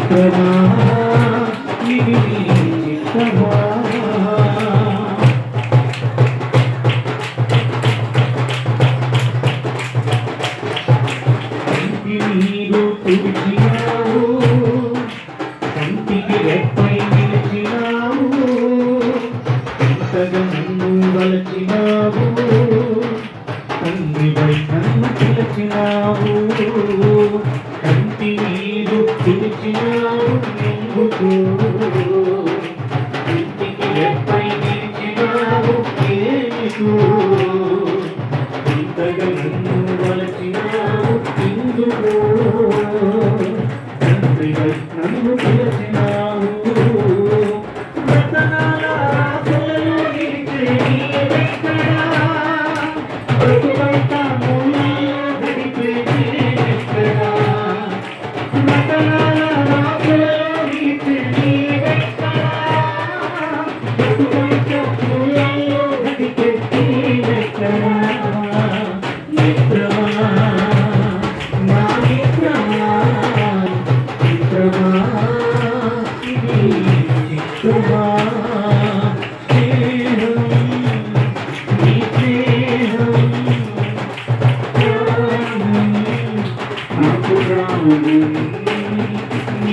మిత్రమా ఇది చిత్తమా కంటి నీరు తుడిచినావు కంటికి రెప్పై నిలిచినావు ఎంతగా నన్ను వలచినావు తండ్రిపై నన్ను పిలిచినావు కంటి నీరు పిలిచినావు ఎందుకు ఇంటికి రెప్పై నిలిచినావు ఏమికు ఇంతగా నన్ను వలచినావు ఎందుకు తండ్రిపై నన్ను పిలిచినావు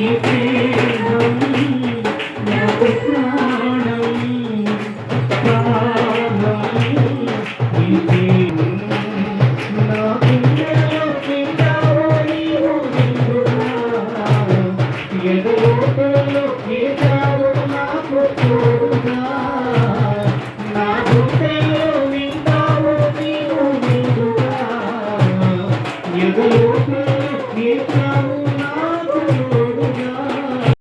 You